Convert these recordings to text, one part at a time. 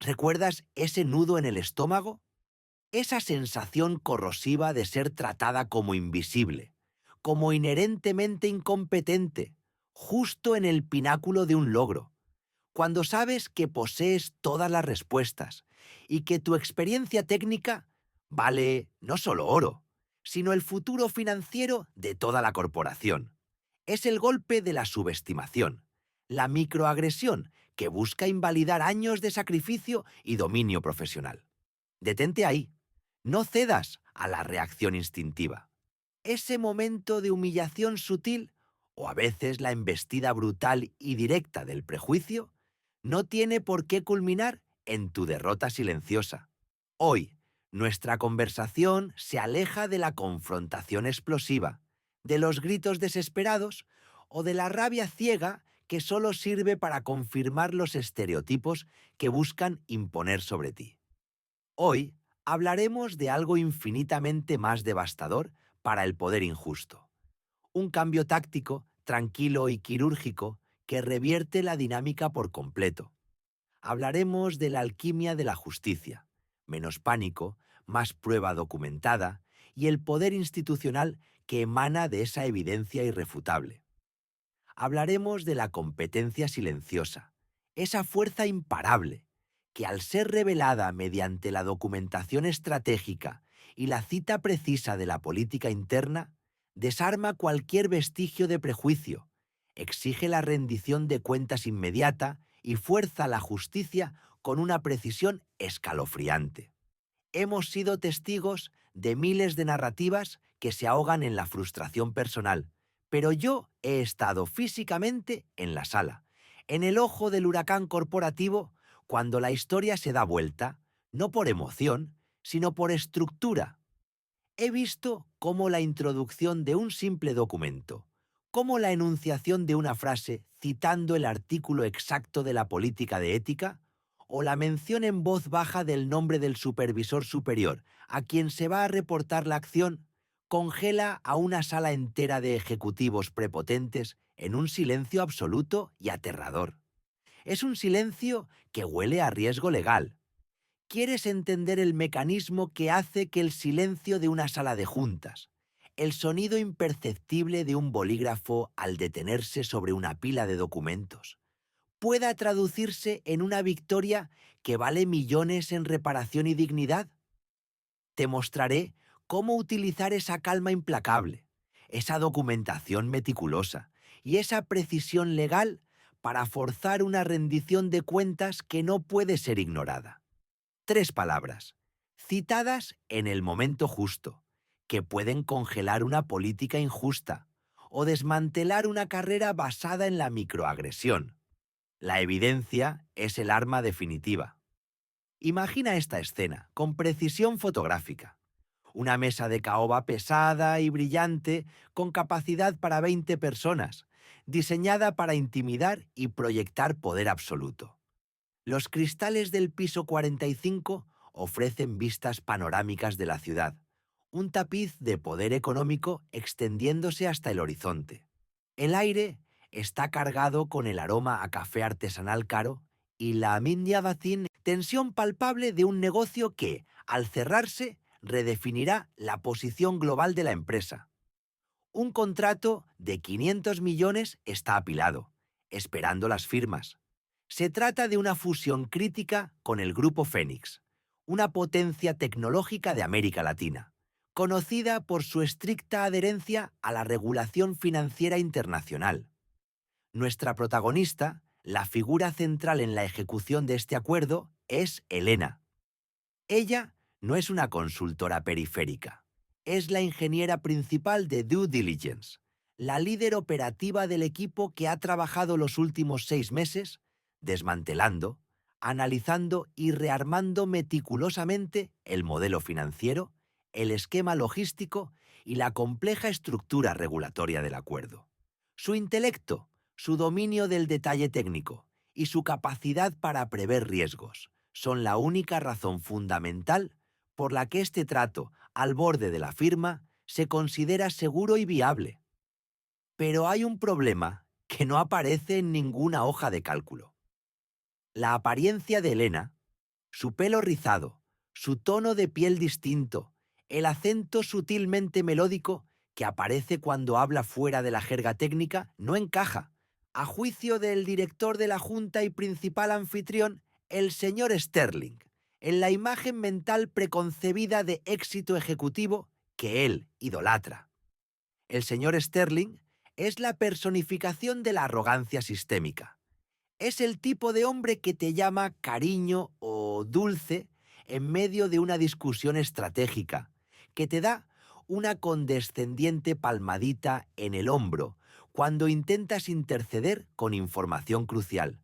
¿Recuerdas ese nudo en el estómago? Esa sensación corrosiva de ser tratada como invisible, como inherentemente incompetente, justo en el pináculo de un logro, cuando sabes que posees todas las respuestas y que tu experiencia técnica vale no solo oro, sino el futuro financiero de toda la corporación. Es el golpe de la subestimación, la microagresión que busca invalidar años de sacrificio y dominio profesional. Detente ahí. No cedas a la reacción instintiva. Ese momento de humillación sutil, o a veces la embestida brutal y directa del prejuicio, no tiene por qué culminar en tu derrota silenciosa. Hoy, nuestra conversación se aleja de la confrontación explosiva, de los gritos desesperados o de la rabia ciega que solo sirve para confirmar los estereotipos que buscan imponer sobre ti. Hoy hablaremos de algo infinitamente más devastador para el poder injusto. Un cambio táctico, tranquilo y quirúrgico que revierte la dinámica por completo. Hablaremos de la alquimia de la justicia, menos pánico, más prueba documentada y el poder institucional que emana de esa evidencia irrefutable. Hablaremos de la competencia silenciosa, esa fuerza imparable que al ser revelada mediante la documentación estratégica y la cita precisa de la política interna, desarma cualquier vestigio de prejuicio, exige la rendición de cuentas inmediata y fuerza la justicia con una precisión escalofriante. Hemos sido testigos de miles de narrativas que se ahogan en la frustración personal, pero yo he estado físicamente en la sala, en el ojo del huracán corporativo, cuando la historia se da vuelta, no por emoción, sino por estructura. He visto cómo la introducción de un simple documento, cómo la enunciación de una frase citando el artículo exacto de la política de ética, o la mención en voz baja del nombre del supervisor superior a quien se va a reportar la acción, congela a una sala entera de ejecutivos prepotentes en un silencio absoluto y aterrador. Es un silencio que huele a riesgo legal. ¿Quieres entender el mecanismo que hace que el silencio de una sala de juntas, el sonido imperceptible de un bolígrafo al detenerse sobre una pila de documentos, pueda traducirse en una victoria que vale millones en reparación y dignidad? Te mostraré cómo utilizar esa calma implacable, esa documentación meticulosa y esa precisión legal para forzar una rendición de cuentas que no puede ser ignorada. Tres palabras, citadas en el momento justo, que pueden congelar una política injusta o desmantelar una carrera basada en la microagresión. La evidencia es el arma definitiva. Imagina esta escena, con precisión fotográfica. Una mesa de caoba pesada y brillante, con capacidad para 20 personas, diseñada para intimidar y proyectar poder absoluto. Los cristales del piso 45 ofrecen vistas panorámicas de la ciudad, un tapiz de poder económico extendiéndose hasta el horizonte. El aire está cargado con el aroma a café artesanal caro y la Amindia tensión palpable de un negocio que, al cerrarse, redefinirá la posición global de la empresa. Un contrato de 500 millones está apilado, esperando las firmas. Se trata de una fusión crítica con el Grupo Fénix, una potencia tecnológica de América Latina, conocida por su estricta adherencia a la regulación financiera internacional. Nuestra protagonista, la figura central en la ejecución de este acuerdo, es Elena. Ella no es una consultora periférica. Es la ingeniera principal de Due Diligence, la líder operativa del equipo que ha trabajado los últimos 6 meses desmantelando, analizando y rearmando meticulosamente el modelo financiero, el esquema logístico y la compleja estructura regulatoria del acuerdo. Su intelecto, su dominio del detalle técnico y su capacidad para prever riesgos son la única razón fundamental por la que este trato, al borde de la firma, se considera seguro y viable. Pero hay un problema que no aparece en ninguna hoja de cálculo. La apariencia de Elena, Su pelo rizado, su tono de piel distinto, el acento sutilmente melódico que aparece cuando habla fuera de la jerga técnica no encaja. A juicio del director de la junta y principal anfitrión, el señor Sterling, en la imagen mental preconcebida de éxito ejecutivo que él idolatra. El señor Sterling es la personificación de la arrogancia sistémica. Es el tipo de hombre que te llama cariño o dulce en medio de una discusión estratégica, que te da una condescendiente palmadita en el hombro cuando intentas interceder con información crucial.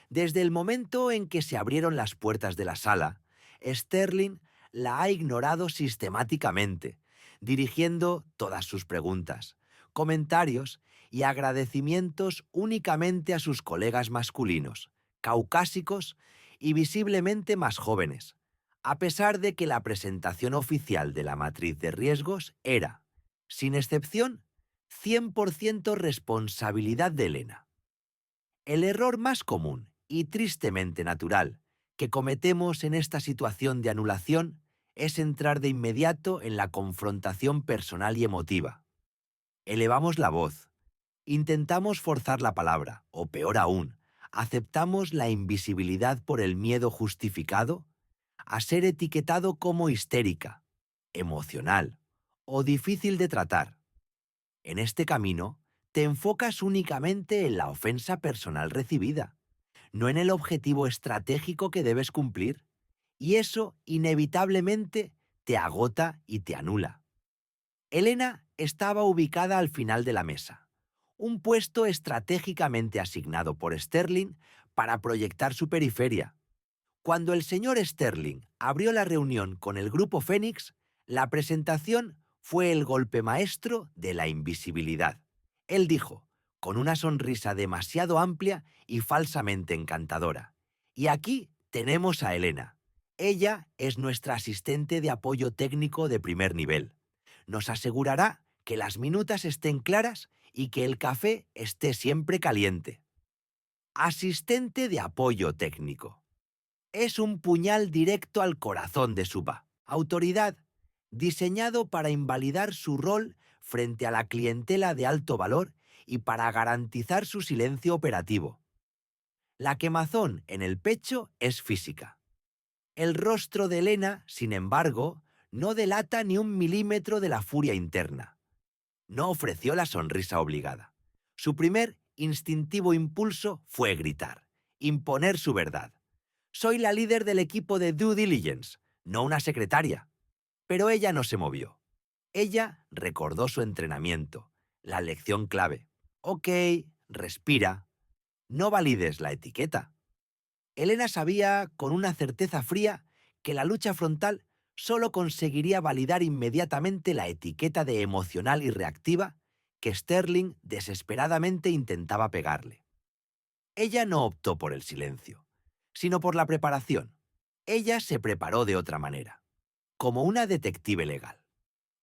Desde el momento en que se abrieron las puertas de la sala, Sterling la ha ignorado sistemáticamente, dirigiendo todas sus preguntas, comentarios y agradecimientos únicamente a sus colegas masculinos, caucásicos y visiblemente más jóvenes, a pesar de que la presentación oficial de la matriz de riesgos era, sin excepción, 100% responsabilidad de Elena. El error más común y tristemente natural que cometemos en esta situación de anulación es entrar de inmediato en la confrontación personal y emotiva. Elevamos la voz, intentamos forzar la palabra, o peor aún, aceptamos la invisibilidad por el miedo justificado a ser etiquetado como histérica, emocional o difícil de tratar. En este camino, te enfocas únicamente en la ofensa personal recibida, no en el objetivo estratégico que debes cumplir, y eso inevitablemente te agota y te anula. Elena estaba ubicada al final de la mesa, un puesto estratégicamente asignado por Sterling para proyectar su periferia. Cuando el señor Sterling abrió la reunión con el grupo Fénix, la presentación fue el golpe maestro de la invisibilidad. Él dijo, con una sonrisa demasiado amplia y falsamente encantadora: "Y aquí tenemos a Elena. Ella es nuestra asistente de apoyo técnico de primer nivel. Nos asegurará que las minutas estén claras y que el café esté siempre caliente". Asistente de apoyo técnico. Es un puñal directo al corazón de Suba. Autoridad, diseñado para invalidar su rol frente a la clientela de alto valor y para garantizar su silencio operativo. La quemazón en el pecho es física. El rostro de Elena, sin embargo, no delata ni un milímetro de la furia interna. No ofreció la sonrisa obligada. Su primer instintivo impulso fue gritar, imponer su verdad. Soy la líder del equipo de due diligence, no una secretaria. Pero ella no se movió. Ella recordó su entrenamiento, la lección clave. Ok, respira. No valides la etiqueta. Elena sabía con una certeza fría que la lucha frontal solo conseguiría validar inmediatamente la etiqueta de emocional y reactiva que Sterling desesperadamente intentaba pegarle. Ella no optó por el silencio, sino por la preparación. Ella se preparó de otra manera, como una detective legal.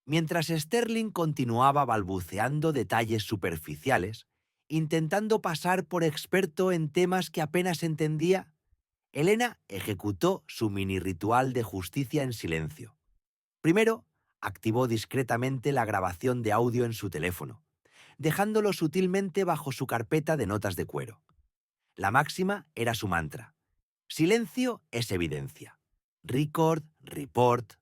Mientras Sterling continuaba balbuceando detalles superficiales, intentando pasar por experto en temas que apenas entendía, Elena ejecutó su mini ritual de justicia en silencio. Primero, activó discretamente la grabación de audio en su teléfono, dejándolo sutilmente bajo su carpeta de notas de cuero. La máxima era su mantra: silencio es evidencia. Record, report.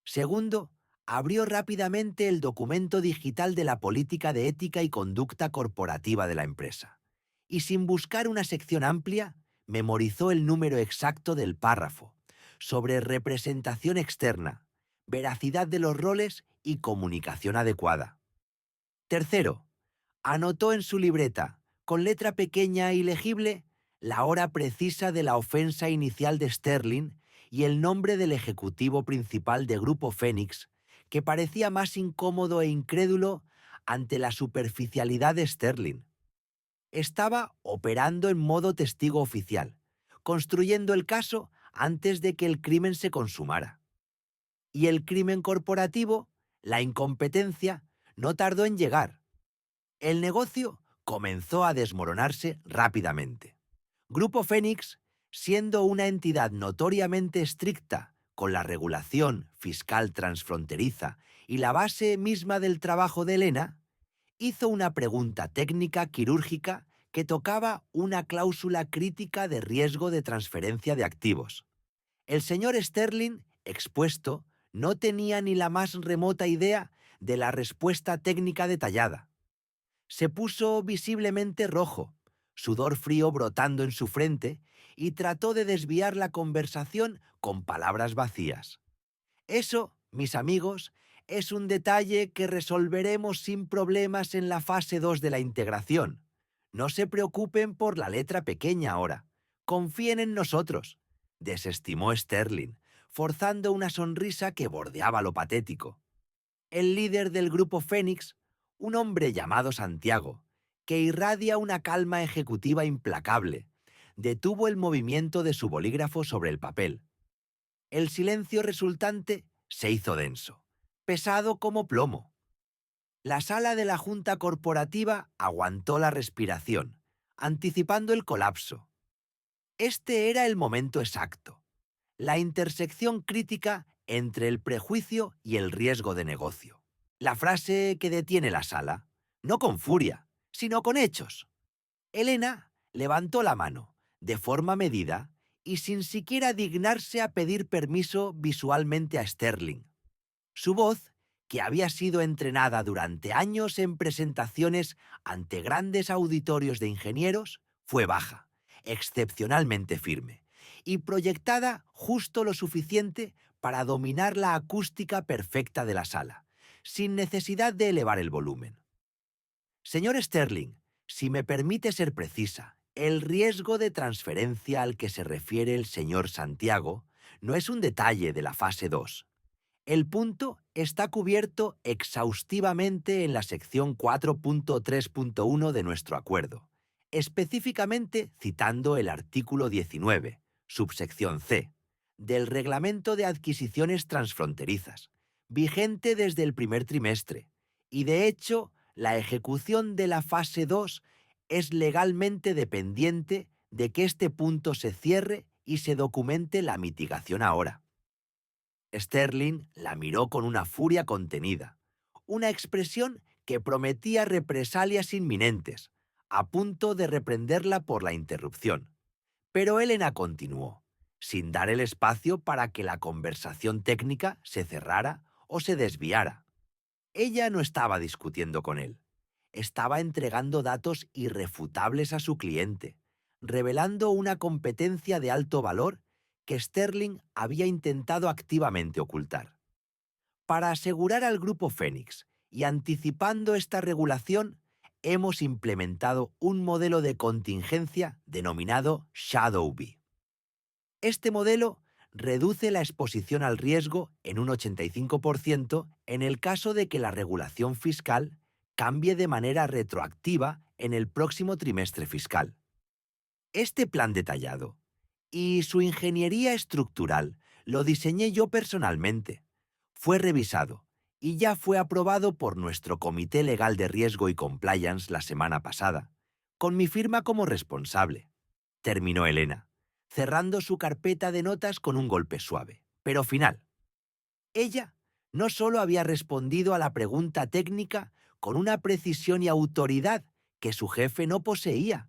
Segundo, abrió rápidamente el documento digital de la política de ética y conducta corporativa de la empresa. Y sin buscar una sección amplia, memorizó el número exacto del párrafo sobre representación externa, veracidad de los roles y comunicación adecuada. Tercero, anotó en su libreta, con letra pequeña y legible, la hora precisa de la ofensa inicial de Sterling y el nombre del ejecutivo principal de Grupo Fénix, que parecía más incómodo e incrédulo ante la superficialidad de Sterling. Estaba operando en modo testigo oficial, construyendo el caso antes de que el crimen se consumara. Y el crimen corporativo, la incompetencia, no tardó en llegar. El negocio comenzó a desmoronarse rápidamente. Grupo Fénix Siendo una entidad notoriamente estricta con la regulación fiscal transfronteriza y la base misma del trabajo de Elena, hizo una pregunta técnica quirúrgica que tocaba una cláusula crítica de riesgo de transferencia de activos. El señor Sterling, expuesto, no tenía ni la más remota idea de la respuesta técnica detallada. Se puso visiblemente rojo, sudor frío brotando en su frente, y trató de desviar la conversación con palabras vacías. Eso, mis amigos, es un detalle que resolveremos sin problemas en la fase 2 de la integración. No se preocupen por la letra pequeña ahora. Confíen en nosotros, desestimó Sterling, forzando una sonrisa que bordeaba lo patético. El líder del grupo Fénix, un hombre llamado Santiago, que irradia una calma ejecutiva implacable, detuvo el movimiento de su bolígrafo sobre el papel. El silencio resultante se hizo denso, pesado como plomo. La sala de la Junta Corporativa aguantó la respiración, anticipando el colapso. Este era el momento exacto, la intersección crítica entre el prejuicio y el riesgo de negocio. La frase que detiene la sala, no con furia, sino con hechos. Elena levantó la mano, de forma medida, y sin siquiera dignarse a pedir permiso visualmente a Sterling. Su voz, que había sido entrenada durante años en presentaciones ante grandes auditorios de ingenieros, fue baja, excepcionalmente firme, y proyectada justo lo suficiente para dominar la acústica perfecta de la sala, sin necesidad de elevar el volumen. Señor Sterling, si me permite ser precisa, el riesgo de transferencia al que se refiere el señor Santiago no es un detalle de la fase 2. El punto está cubierto exhaustivamente en la sección 4.3.1 de nuestro acuerdo, específicamente citando el artículo 19, subsección C, del Reglamento de Adquisiciones Transfronterizas, vigente desde el primer trimestre, y de hecho, la ejecución de la fase 2 es legalmente dependiente de que este punto se cierre y se documente la mitigación ahora. Sterling la miró con una furia contenida, una expresión que prometía represalias inminentes, a punto de reprenderla por la interrupción. Pero Elena continuó, sin dar el espacio para que la conversación técnica se cerrara o se desviara. Ella no estaba discutiendo con él. Estaba entregando datos irrefutables a su cliente, revelando una competencia de alto valor que Sterling había intentado activamente ocultar. Para asegurar al grupo Fénix y anticipando esta regulación, hemos implementado un modelo de contingencia denominado Shadow-B. Este modelo reduce la exposición al riesgo en un 85% en el caso de que la regulación fiscal cambie de manera retroactiva en el próximo trimestre fiscal. Este plan detallado y su ingeniería estructural lo diseñé yo personalmente. Fue revisado y ya fue aprobado por nuestro Comité Legal de Riesgo y Compliance la semana pasada, con mi firma como responsable. Terminó Elena, cerrando su carpeta de notas con un golpe suave, pero final. Ella no solo había respondido a la pregunta técnica con una precisión y autoridad que su jefe no poseía,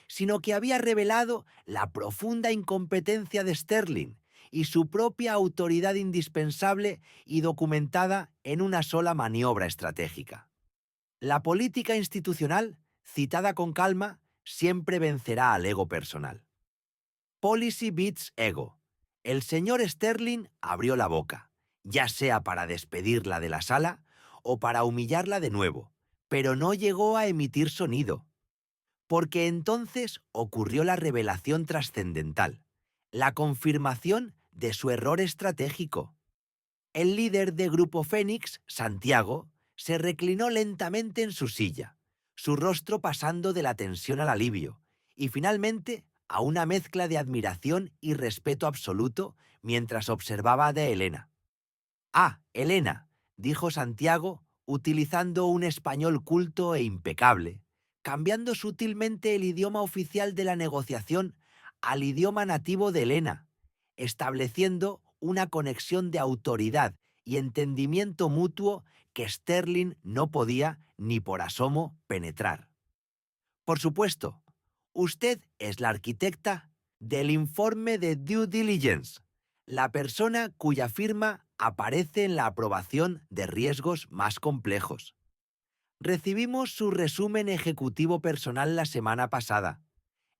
sino que había revelado la profunda incompetencia de Sterling y su propia autoridad indispensable y documentada en una sola maniobra estratégica. La política institucional, citada con calma, siempre vencerá al ego personal. Policy beats ego. El señor Sterling abrió la boca, ya sea para despedirla de la sala o para humillarla de nuevo, pero no llegó a emitir sonido. Porque entonces ocurrió la revelación trascendental, la confirmación de su error estratégico. El líder de Grupo Fénix, Santiago, se reclinó lentamente en su silla, su rostro pasando de la tensión al alivio, y finalmente a una mezcla de admiración y respeto absoluto mientras observaba de Elena. «Ah, Elena», dijo Santiago, utilizando un español culto e impecable, cambiando sutilmente el idioma oficial de la negociación al idioma nativo de Elena, estableciendo una conexión de autoridad y entendimiento mutuo que Sterling no podía ni por asomo penetrar. Por supuesto, usted es la arquitecta del informe de due diligence, la persona cuya firma aparece en la aprobación de riesgos más complejos. Recibimos su resumen ejecutivo personal la semana pasada.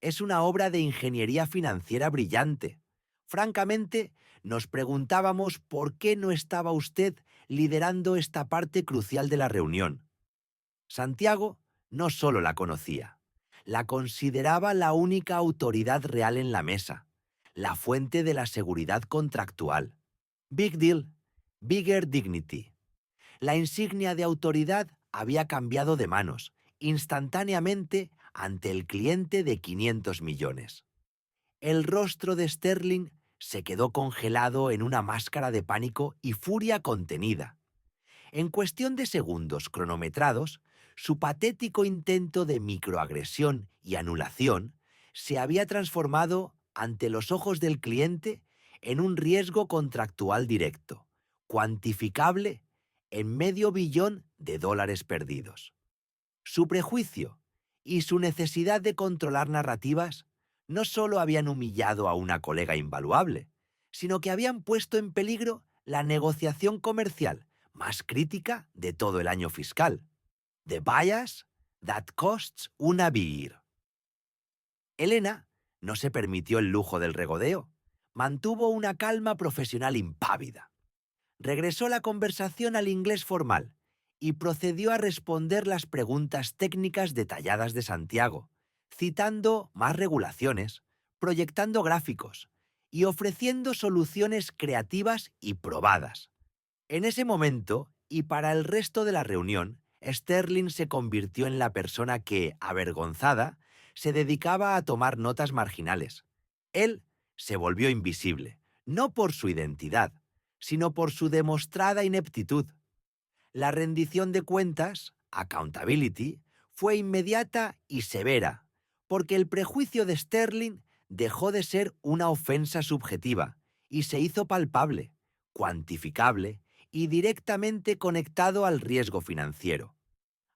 Es una obra de ingeniería financiera brillante. Francamente, nos preguntábamos por qué no estaba usted liderando esta parte crucial de la reunión. Santiago no solo la conocía, la consideraba la única autoridad real en la mesa, la fuente de la seguridad contractual. Big deal, bigger dignity. La insignia de autoridad había cambiado de manos, instantáneamente ante el cliente de 500 millones. El rostro de Sterling se quedó congelado en una máscara de pánico y furia contenida. En cuestión de segundos cronometrados, su patético intento de microagresión y anulación se había transformado, ante los ojos del cliente, en un riesgo contractual directo, cuantificable en $500 millones perdidos. Su prejuicio y su necesidad de controlar narrativas no solo habían humillado a una colega invaluable, sino que habían puesto en peligro la negociación comercial más crítica de todo el año fiscal. The bias that costs una beer. Elena no se permitió el lujo del regodeo. Mantuvo una calma profesional impávida. Regresó la conversación al inglés formal y procedió a responder las preguntas técnicas detalladas de Santiago, citando más regulaciones, proyectando gráficos y ofreciendo soluciones creativas y probadas. En ese momento, y para el resto de la reunión, Sterling se convirtió en la persona que, avergonzada, se dedicaba a tomar notas marginales. Él se volvió invisible, no por su identidad, sino por su demostrada ineptitud. La rendición de cuentas, accountability, fue inmediata y severa, porque el prejuicio de Sterling dejó de ser una ofensa subjetiva y se hizo palpable, cuantificable y directamente conectado al riesgo financiero.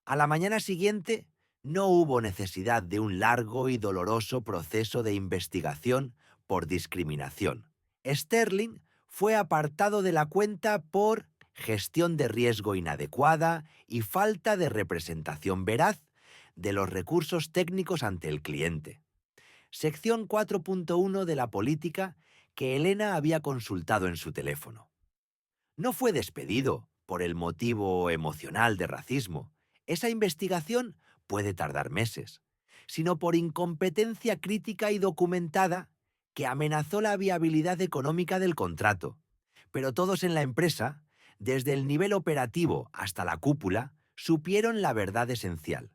A la mañana siguiente, no hubo necesidad de un largo y doloroso proceso de investigación por discriminación. Sterling fue apartado de la cuenta por gestión de riesgo inadecuada y falta de representación veraz de los recursos técnicos ante el cliente. Sección 4.1 de la política que Elena había consultado en su teléfono. No fue despedido por el motivo emocional de racismo. Esa investigación puede tardar meses, sino por incompetencia crítica y documentada que amenazó la viabilidad económica del contrato. Pero todos en la empresa, desde el nivel operativo hasta la cúpula, supieron la verdad esencial.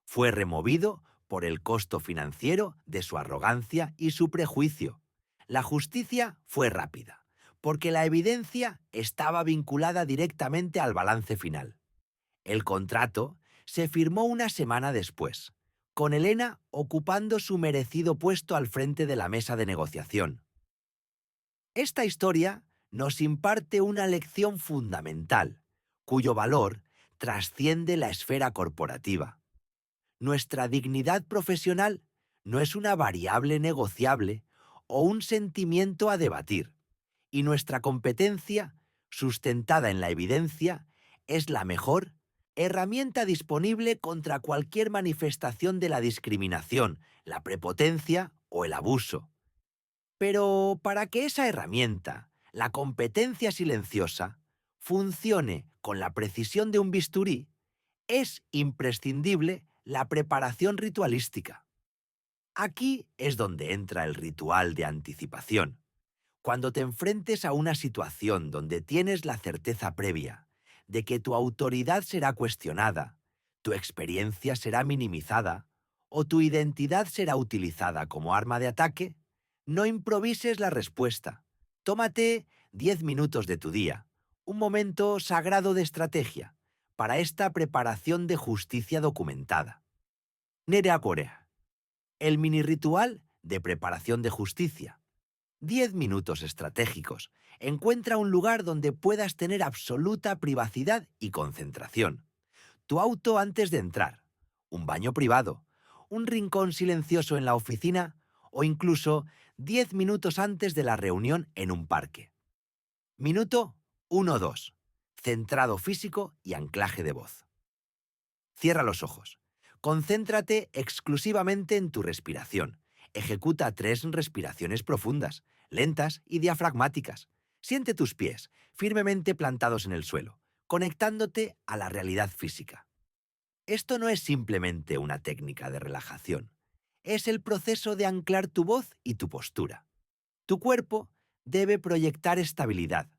Fue removido por el costo financiero de su arrogancia y su prejuicio. La justicia fue rápida, porque la evidencia estaba vinculada directamente al balance final. El contrato se firmó una semana después, con Elena ocupando su merecido puesto al frente de la mesa de negociación. Esta historia nos imparte una lección fundamental, cuyo valor trasciende la esfera corporativa. Nuestra dignidad profesional no es una variable negociable o un sentimiento a debatir, y nuestra competencia, sustentada en la evidencia, es la mejor herramienta disponible contra cualquier manifestación de la discriminación, la prepotencia o el abuso. Pero para que esa herramienta, la competencia silenciosa, funcione con la precisión de un bisturí, es imprescindible la preparación ritualística. Aquí es donde entra el ritual de anticipación. Cuando te enfrentes a una situación donde tienes la certeza previa de que tu autoridad será cuestionada, tu experiencia será minimizada o tu identidad será utilizada como arma de ataque, no improvises la respuesta. Tómate 10 minutos de tu día, un momento sagrado de estrategia, para esta preparación de justicia documentada. Nerea Corea. El mini ritual de preparación de justicia. 10 minutos estratégicos. Encuentra un lugar donde puedas tener absoluta privacidad y concentración. Tu auto antes de entrar, un baño privado, un rincón silencioso en la oficina o incluso 10 minutos antes de la reunión en un parque. Minuto 1-2. Centrado físico y anclaje de voz. Cierra los ojos. Concéntrate exclusivamente en tu respiración. Ejecuta 3 respiraciones profundas, lentas y diafragmáticas. Siente tus pies firmemente plantados en el suelo, conectándote a la realidad física. Esto no es simplemente una técnica de relajación. Es el proceso de anclar tu voz y tu postura. Tu cuerpo debe proyectar estabilidad,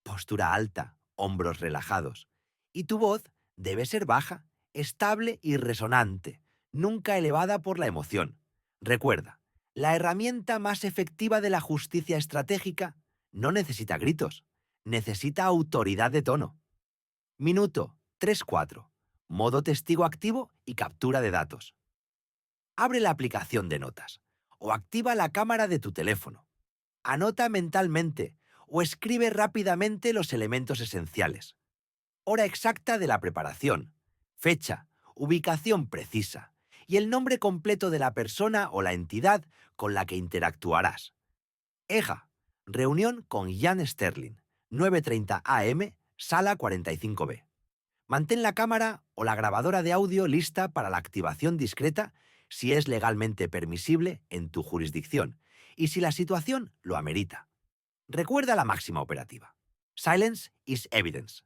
postura alta, hombros relajados. Y tu voz debe ser baja, estable y resonante, nunca elevada por la emoción. Recuerda, la herramienta más efectiva de la justicia estratégica no necesita gritos, necesita autoridad de tono. Minuto 3-4. Modo testigo activo y captura de datos. Abre la aplicación de notas o activa la cámara de tu teléfono. Anota mentalmente o escribe rápidamente los elementos esenciales. Hora exacta de la preparación, fecha, ubicación precisa y el nombre completo de la persona o la entidad con la que interactuarás. EGA, reunión con Jan Sterling, 9:30 am, sala 45B. Mantén la cámara o la grabadora de audio lista para la activación discreta si es legalmente permisible en tu jurisdicción y si la situación lo amerita. Recuerda la máxima operativa. Silence is evidence.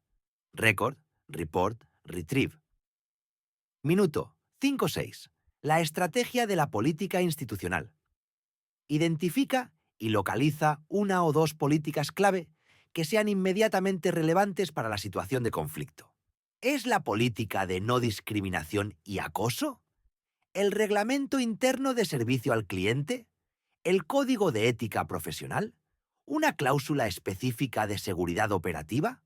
Record, report, retrieve. Minuto 5-6. La estrategia de la política institucional. Identifica y localiza una o dos políticas clave que sean inmediatamente relevantes para la situación de conflicto. ¿Es la política de no discriminación y acoso? ¿El reglamento interno de servicio al cliente? ¿El código de ética profesional? ¿Una cláusula específica de seguridad operativa?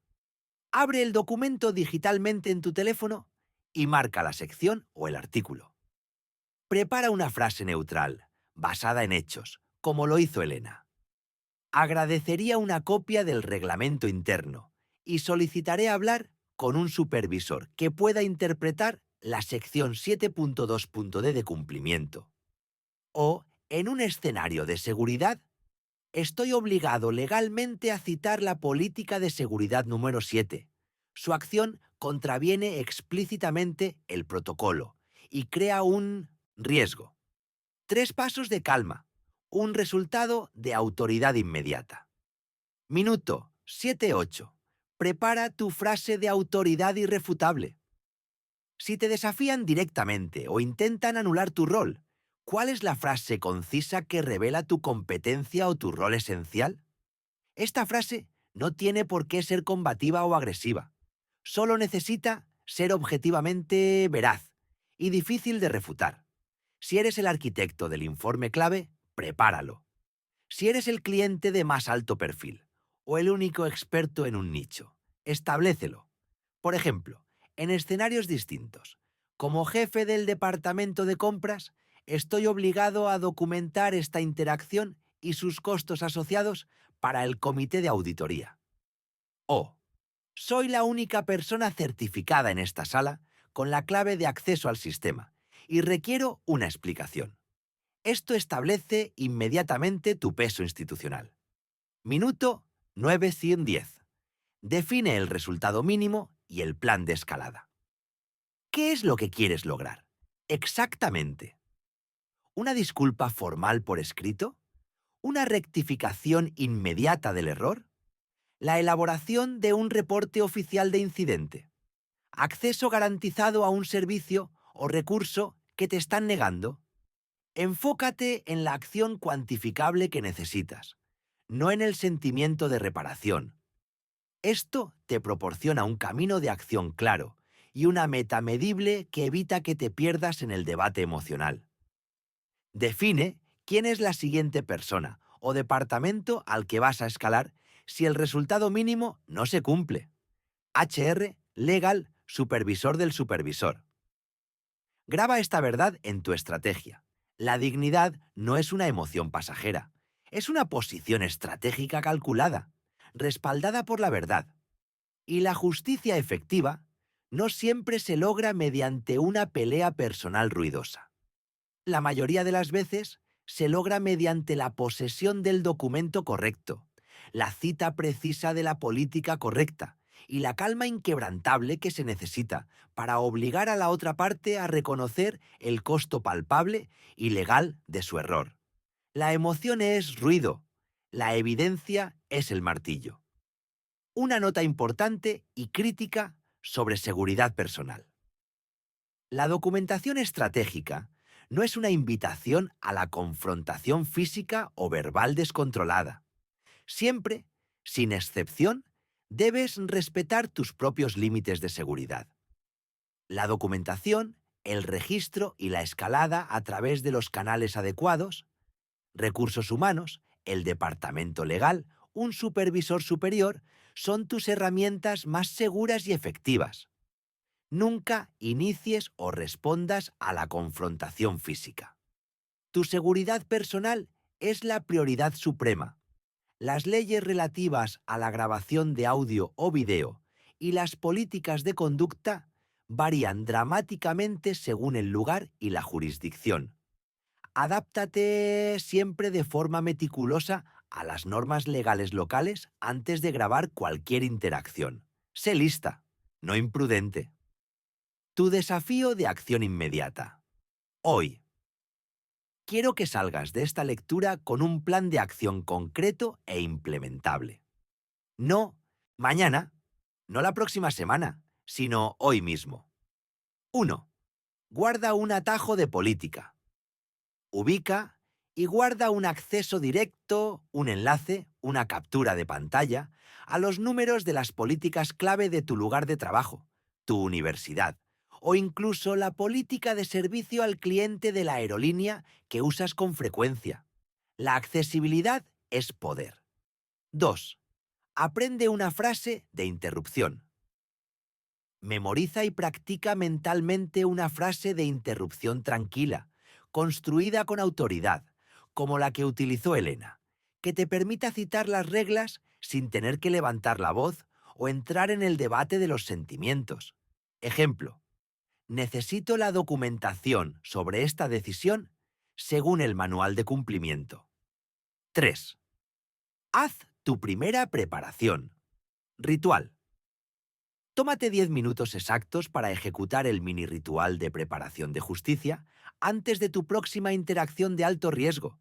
Abre el documento digitalmente en tu teléfono y marca la sección o el artículo. Prepara una frase neutral, basada en hechos, como lo hizo Elena. Agradecería una copia del reglamento interno y solicitaré hablar con un supervisor que pueda interpretar la sección 7.2.d de cumplimiento. O, en un escenario de seguridad, estoy obligado legalmente a citar la política de seguridad número 7. Su acción contraviene explícitamente el protocolo y crea un riesgo. 3 pasos de calma, un resultado de autoridad inmediata. Minuto 7-8. Prepara tu frase de autoridad irrefutable. Si te desafían directamente o intentan anular tu rol, ¿cuál es la frase concisa que revela tu competencia o tu rol esencial? Esta frase no tiene por qué ser combativa o agresiva. Solo necesita ser objetivamente veraz y difícil de refutar. Si eres el arquitecto del informe clave, prepáralo. Si eres el cliente de más alto perfil o el único experto en un nicho, establécelo. Por ejemplo, en escenarios distintos. Como jefe del departamento de compras, estoy obligado a documentar esta interacción y sus costos asociados para el comité de auditoría. O, soy la única persona certificada en esta sala con la clave de acceso al sistema y requiero una explicación. Esto establece inmediatamente tu peso institucional. Minuto 9-10. Define el resultado mínimo y el plan de escalada. ¿Qué es lo que quieres lograr? Exactamente. ¿Una disculpa formal por escrito? ¿Una rectificación inmediata del error? ¿La elaboración de un reporte oficial de incidente? ¿Acceso garantizado a un servicio o recurso que te están negando? Enfócate en la acción cuantificable que necesitas, no en el sentimiento de reparación. Esto te proporciona un camino de acción claro y una meta medible que evita que te pierdas en el debate emocional. Define quién es la siguiente persona o departamento al que vas a escalar si el resultado mínimo no se cumple. HR, legal, supervisor del supervisor. Graba esta verdad en tu estrategia. La dignidad no es una emoción pasajera, es una posición estratégica calculada, respaldada por la verdad. Y la justicia efectiva no siempre se logra mediante una pelea personal ruidosa. La mayoría de las veces se logra mediante la posesión del documento correcto, la cita precisa de la política correcta y la calma inquebrantable que se necesita para obligar a la otra parte a reconocer el costo palpable y legal de su error. La emoción es ruido, la evidencia es el martillo. Una nota importante y crítica sobre seguridad personal. La documentación estratégica no es una invitación a la confrontación física o verbal descontrolada. Siempre, sin excepción, debes respetar tus propios límites de seguridad. La documentación, el registro y la escalada a través de los canales adecuados, recursos humanos, el departamento legal, un supervisor superior, son tus herramientas más seguras y efectivas. Nunca inicies o respondas a la confrontación física. Tu seguridad personal es la prioridad suprema. Las leyes relativas a la grabación de audio o video y las políticas de conducta varían dramáticamente según el lugar y la jurisdicción. Adáptate siempre de forma meticulosa a las normas legales locales antes de grabar cualquier interacción. Sé lista, no imprudente. Tu desafío de acción inmediata. Hoy. Quiero que salgas de esta lectura con un plan de acción concreto e implementable. No mañana, no la próxima semana, sino hoy mismo. 1. Guarda un atajo de política. Ubica y guarda un acceso directo, un enlace, una captura de pantalla, a los números de las políticas clave de tu lugar de trabajo, tu universidad, o incluso la política de servicio al cliente de la aerolínea que usas con frecuencia. La accesibilidad es poder. 2. Aprende una frase de interrupción. Memoriza y practica mentalmente una frase de interrupción tranquila, construida con autoridad, como la que utilizó Elena, que te permita citar las reglas sin tener que levantar la voz o entrar en el debate de los sentimientos. Ejemplo: necesito la documentación sobre esta decisión según el manual de cumplimiento. 3. Haz tu primera preparación. Ritual. Tómate 10 minutos exactos para ejecutar el mini ritual de preparación de justicia antes de tu próxima interacción de alto riesgo.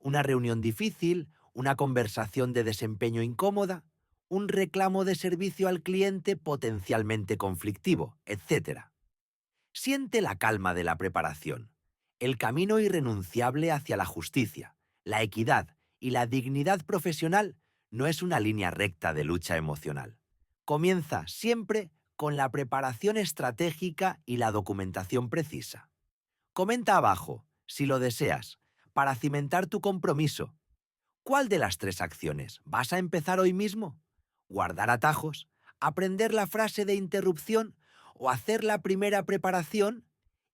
Una reunión difícil, una conversación de desempeño incómoda, un reclamo de servicio al cliente potencialmente conflictivo, etc. Siente la calma de la preparación, el camino irrenunciable hacia la justicia, la equidad y la dignidad profesional no es una línea recta de lucha emocional. Comienza siempre con la preparación estratégica y la documentación precisa. Comenta abajo, si lo deseas, para cimentar tu compromiso. ¿Cuál de las 3 acciones vas a empezar hoy mismo? ¿Guardar atajos? ¿Aprender la frase de interrupción? ¿O hacer la primera preparación?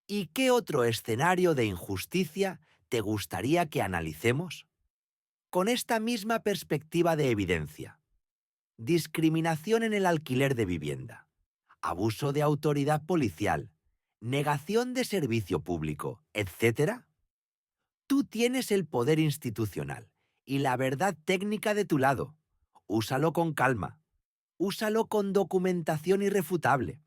¿Y qué otro escenario de injusticia te gustaría que analicemos? Con esta misma perspectiva de evidencia. Discriminación en el alquiler de vivienda, abuso de autoridad policial, negación de servicio público, etc. Tú tienes el poder institucional y la verdad técnica de tu lado. Úsalo con calma. Úsalo con documentación irrefutable.